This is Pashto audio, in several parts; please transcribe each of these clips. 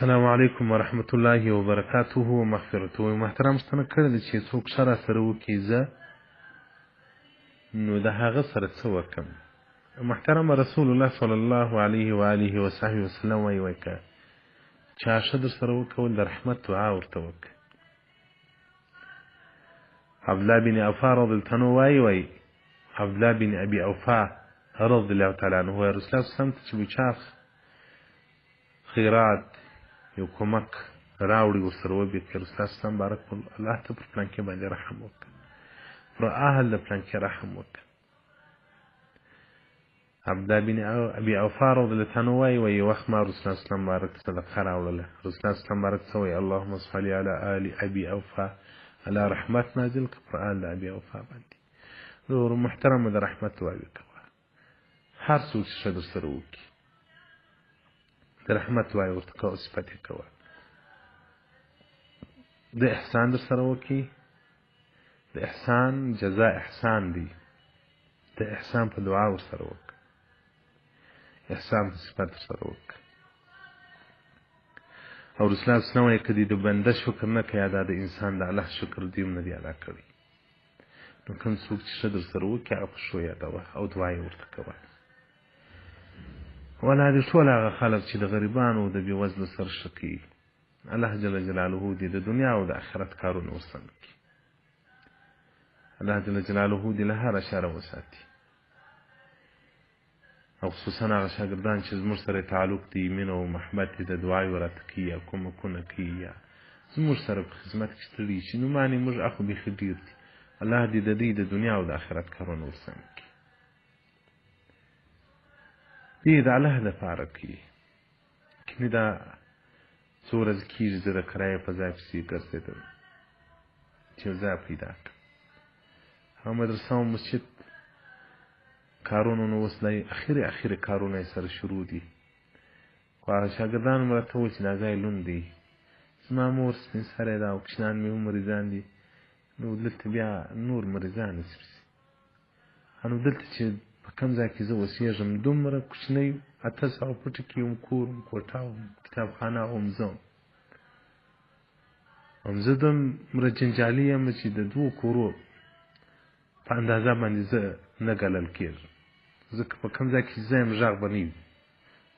السلام علیکم ورحمت الله وبرکاته و مغفرته. محترم ستنه کړل چې څوک شر سره وکړي زه نو د هغه سره څه وکړم. محترم رسول الله صلی الله علیه و آله و صحبه وسلم وایي که چا ښه در سره وکول د رحمت دعا ورته وکړه. عبدالله بن اوفا رضی الله عنه وایي عبدالله بن ابي اوفا رضی الله تعالی عنه وایي رسول الله صلی الله علیه وسلم ته چې چا خیرات یو کومک راوړي ورسره وبېکړي رسول الله صلی الله علیه وسلم بارک الله ته پر پلانکې باندې رحم وکړه، پر اهل د پلانکې رحم وکړه. عبدالله بن ابي اوفا رضی الله عنه وایي یو وخت ما رسول الله صلی الله علیه وسلم بارک صدقه راوړله. رسول الله صلی الله علیه وسلم بارک څه وایي اللهم صل علی آل ابي اوفا، الله رحمت نازل کړه پر آل د ابي اوفا باندې. نور محترمه د رحمت دعاوې کوه، هر څوک چې ښه در سره وکړي د رحمت دعا یې ورته کوه، صفت یې کوه. د احسان در سره وکړي، د احسان جزا احسان دی، د احسان په دعا ورسره وکړه، احسان په صفت ورسره وکړه. او رسول الله صلی الله علیه وسلم وایي که دې د بنده شکر نه کوي دا د انسان د الله شکر دې هم نه دی ادا کړی. نو کوم څوک چې ښه در سره وکړي هغه په ښو یادوه او دعا یې ورته کوه. ولا دې ټول هغه خلک چې د غریبانو او د بېوزلو سره ښه کوي الله جل جلاله دې د دنیا او د آخرت کارونه ورسم کړي. الله جل جلاله دې له هره شره وساتي. او خصوصا هغه شاګردان چې زموږ سره تعلق دی مینه او محبت دې د دعا یې راته کوي یا کومکونه کوي یا زموږ سره په خدمت کې ستړي شي نو معنی موږ اخو بیخي ډېر دي. الله دې د دې د دنیا او د آخرت کارونه ورسم کړي. دې د الله دپاره کوي. کینې دا څو ورځې کېږي زه د کرایې په ځای پسې ګرځېدم چې یو ځای پیدا کړم. هغه مدرسه او مسجد کارونه نو اوس دا اخري کارونه یې سره شروع دي. خو هغه شاګردان مې راته وویل چې دا ځای لوند دی، زما مور سپین سرې ده او کشران مې هم مریضان دي، نو دلته بیا نور مریضان نشي. نو دلته چې په کوم ځای کې زه اوسېږم دومره کوچنی 800 فوټه کې هم کور هم کوټه هم کتابخانه هم زه دومره جنجالي یم چې د 2 کورو په اندازه باندې زه نه ګالل کېږم. ځکه په کوم ځای کې زه یم غږ به نه وي.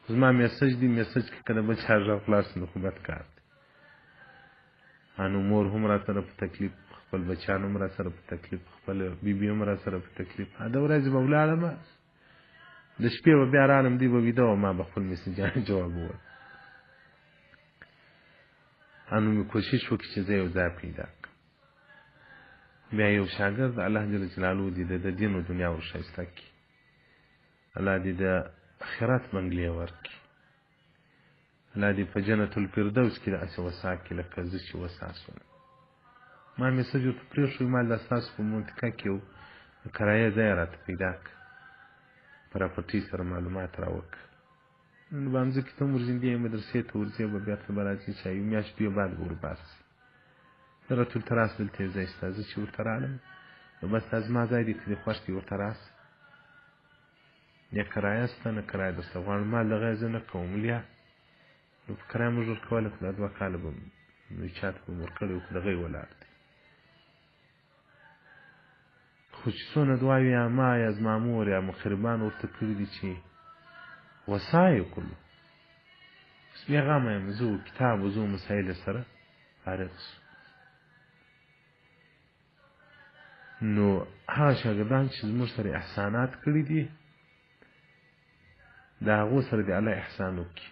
زما میسج دی، میسج کې که د بل چا غږ خلاص نو خو بد کار دی. نو مور هم را سره په تکلیف، خپل بچیان هم را سره په تکلیف، خپل بیبي هم را سره په تکلیف. د ورځې به ولاړم، د شپې به بیا رالم، دوی به ویده وه، ما به خپل میسجانو جواب وویل. نو مې کوشش وکړي چې زه یو ځای پیدا کړم. بیا یو شاګرد الله جل جلاله دې د دین او دنیا ور ښایسته کړي. الله دې د آخرت بنګلې ورکړي. الله دې په جنت الفردوس کې داسې وسع کړي لکه زه چې وسع شوم. ما میسج ورته پرېښود، ما د ستاسو په منطقه کې یو د کرایې ځای راته پیدا کړه، پراپرټۍ سره معلومات راوکړه. نو به همزه کې ته هم ورځندې مدرسې ته ورځې به بېرته به راځې چې یو میاشت بیا بعد به ورباسې. دغه ټول ته راسه دلته یې ځای شته. زه چې ورته رالم نو بس دا زما ځای دی، که دې خوښ دی ورته راسه. یا کرایه شته نه کرایه درته غواړم، مال دغه زه نه کوم لیا. نو په کرایه موږ ورکوله خو دا 2 کاله به نو چا ته به مې ورکړی وو، خو دغه یې ولاړ دی. خو چې څونه دعاوې یا ما یا زما مور یا مقربان ورته کړي دي چې وسع یې کړلو. بس بیا غمه یم، زه کتاب و زه مسایل سره فارغ شو. نو هغه شاګردان چې زموږ سره احسانات کړي دي د هغو سره د الله احسان وکړي،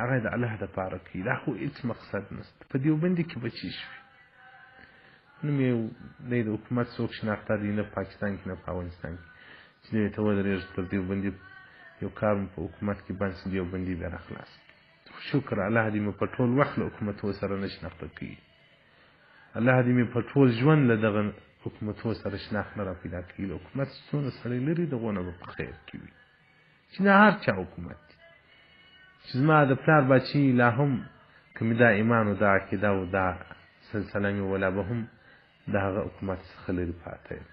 هغه د الله دپاره کوي. دا خو هېڅ مقصد نشته. په دیوبندي کې به څه شوي نو مې دی د حکومت څوک شناخته دی، نه پاکستان کې نه په افغانستان کې چې دی ته ودرېږي تر دیوبندي یو کار مو په حکومت کې بند شي، دیوبندي بیا راخلاص. شکر الله دې مې په ټول وخت له حکومتو سره نه شناخته کوي. الله دې مې په ټول ژوند له دغه حکومتو سره شناخت نه را پیدا کوي. له حکومت څونه سړی لري دغونه به په خیر کې وي چې نه هر چا حکومت دی. چې زما د پلار بچي لا هم که مې دا ایمان و دا عقیده و دا سلسله مې ولا به هم د هغه حکومت څخه لرې پاته یم.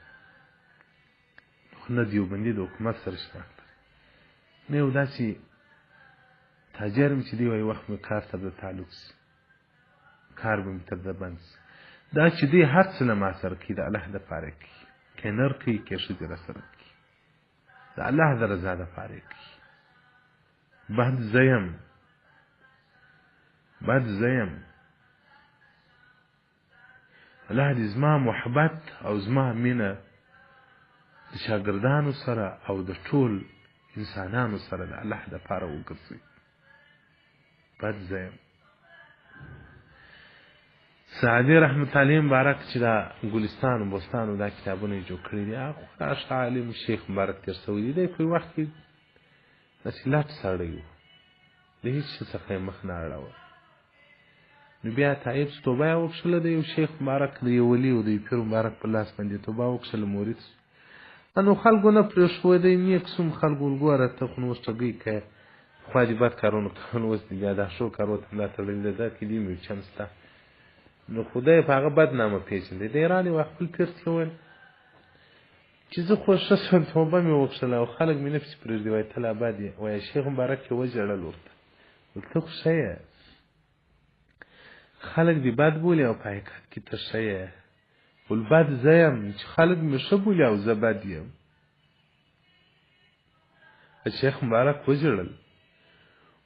خو نه دیوبندي د حکومت سره شناخت لري، نه یو داسې تاجر مې چې دی وایي وخت مې کار ته د تعلق سي کار به مې تر ده بند سي دا چې دی هر څه له ما سره کوي د الله دپاره کوي که نر کوي که ښځې راسره کوي د الله د رضا دپاره کوي بد زه یم الله دې زما محبت او زما مینه د شاګردانو سره او د ټول انسانانو سره د الله دپاره وګرځوي بد زه یم سعدي رحمت الله مبارک چې دا ګلستان و بستان و دا کتابونه یې جوړ کړي دي هغه خو عالم شیخ مبارک تېر سوی دی دی په یو وخت کې داسې لټ سړی و د هېڅ شي څخه یې مخ نه اړوه نو بیا طایب توبه یې وکښله د یو شیخ مبارک د یو ولي او د یو پیر مبارک په لاس باندې توبه وکښله مرید نو خلکو نه پرېښودی نیک سوم خلکو ګوره ته خو نو اوس ټګۍ کوې خوا دې بد کارونه کول اوس دې بیا دا ښو کارو ته ملا تړلې ده دا کې دې مې چم شته نو خدای په هغه بد نامه پېژندی دی رانې و خپل پیر ته وویل چې زه خو ښه شوم توبه مې وکښله او خلک مې نه پسې پرېږدي وایي ته لا بد یې وایي شیخ مبارک یې وژړل ورته ویل ته خو ښه یې خلک دې بد بولي او په حقیقت کې ته ښه یې ویل بد زه یم چې خلک مې ښه بولي او زه بد یم شیخ مبارک وژړل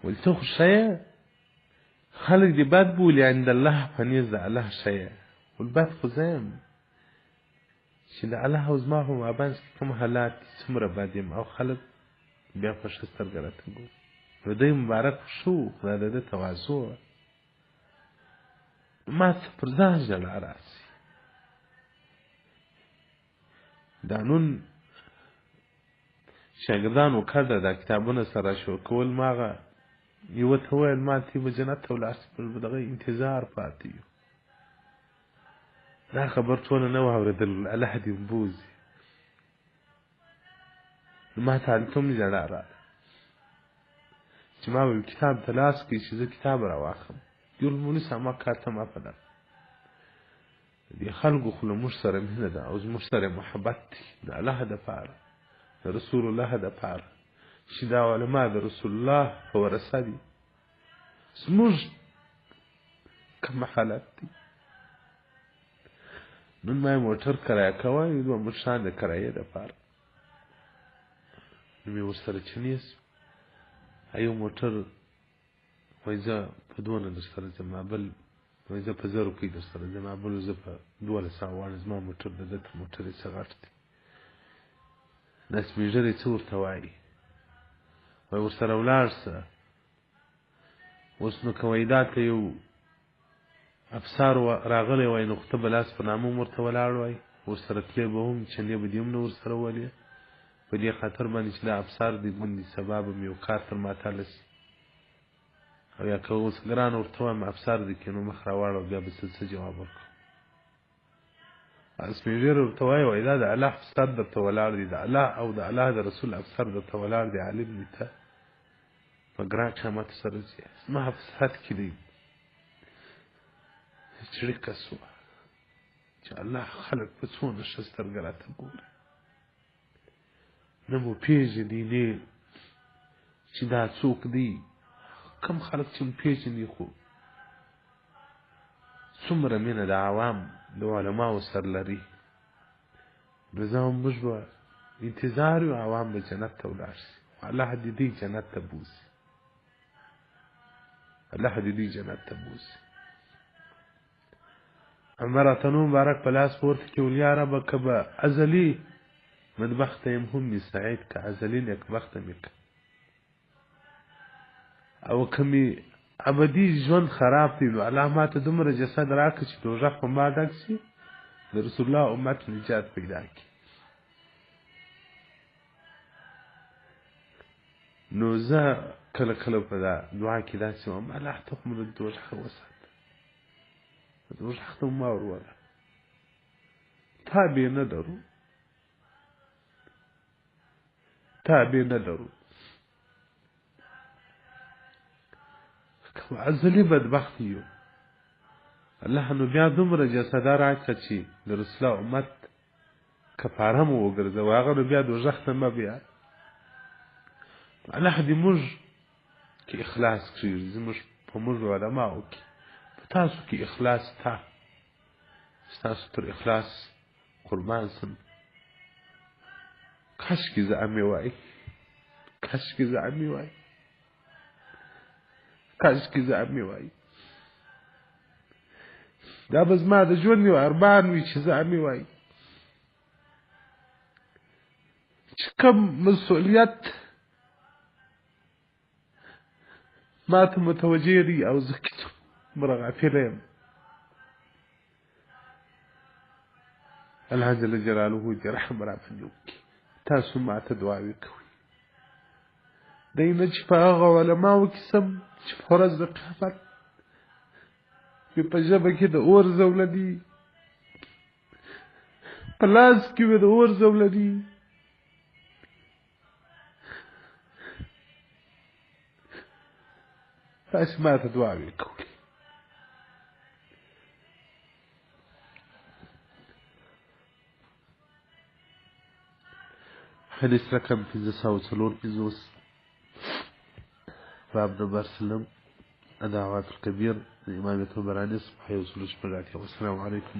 ویل ته خو ښه یې خلک دې بد بولي عند الله په نزد د الله ښه یې ویل بد خو زه یم چې د الله او زما په مابینځ کې کوم حالات دي څومره بد یم او خلک بیا په ښه سترګه راته ګوري نو دی مبارک ښه و خو دا د ده تواضع وه ما څه پر ځان ژړا راسي دا نن شاګردانو کډه دا کتابونه سره شو کول ما هغه یوه ته وویل ما ته به جنت ته ولاړ شي په دغه انتظار پاتې یو دا خبر ټوله نه وه اورېدل الله دې وبوځي نو ما ته هلته هم ژړا راغله چې ما به کتاب ته لاس کړي چې زه کتاب راواخلم یول مونیسه ما کار ته ما په ده دې خلکو خو له موږ سره مینه ده او زموږ سره محبت دی د الله دپاره د رسول الله دپاره چې دا علما د رسول الله په ورثه دي زموږ کوم حالت دي نن ما موټر کرایه کوه دوه مشان د کرایې دپاره نو مې ورسره چنیس یو موټر وایي زه په دونه در سره ځم بل وایي زه په 1000 روپۍ در سره ځم بل زه په 1200 غواړم زما موټر د ده تر موټر یې څه غټ دی دا سپین ږیری څه ورته وایي وایي ورسره ولاړ شه اوس نو که وایي دا ته یو افسر راغلی وای نو خو ته به لاس په نامه هم ورته ولاړ وای ورسره تللی به هم چندې به دې هم نه ورسره ولې په دې خاطر باندې چې دا افسر دې ګوندې سبا به مې یو کار تر ما تاله شي او یا که اوس ګران ورته وایم افسر دې کې نو مخ راواړه بیا به څه جواب ورکړو سپین ږیری ورته وایي وایي دا د الله افسر درته ولاړ دی د الله او د الله د رسول افسر درته ولاړ دی عالم دی ته په ګران قیامت سره ځي زما په صحت کې دی چړیکه سوه چې الله خلک په څونه ښه سترګه راته ګوري نه مو پېژني نه چې دا څوک دی کم خلک چې مو پېژني خو څومره مینه د عوام د علماو سر لري نو زه هم موږ به انتظار یو عوام به جنت ته ولاړ شي الله دې دوی جنت ته بوځي الله دې دوی جنت ته بوځي عمر اتنو مبارک په لاس پورته کې ولیا ربه که به ازلي بدبخته یم هم می سعید که ازلي نیکبخته مې که او که مې ابدي ژوند خراب دی نو الله ما ته دومره جسد راکړه چې دوزخ په ما ډک شي د رسول الله امت نجات پیدا کړي نو زه کله کله په دا دعا کې داسې وایم الله ته خو مو د دوزخ وساته دوزخ ته مو ما وروله تابع نه لرو تابع نه لرو که ازلي بدبخت یو الله نو بیا دومره جسده راکړه چې د رسول الله امت کفاره مو وګرځوه هغه نو بیا دوزخ ته مه بیا الله دې موږ کې اخلاص کړي زموږ په موږ علماو کې په تاسو کې اخلاص تا ستاسو تر اخلاص قربان سم کاشکې زه امې وای کاشکې زه امې وای کاشکې زه امې وای دا به زما د ژوند یو ارمان وي چې زه امې وای چې کوم مسؤلیت ما ته متوجه دي او زه دومره غافله یم الله جل جلاله دې رحم را باندې وکړي تاسو ما ته دعاوې کوئ دی نه چې په هغه علماو کې سم چې په ورځ د قیامت وي په ژبه کې د اور زولدي په لاس کې وي د اور زولدي تاسو ما ته دعاوې کوئ حدیث رقم 554 باب نمبر سلم الدعوات الكبير الإمام الطبراني صحيح وصول الشمالات والسلام عليكم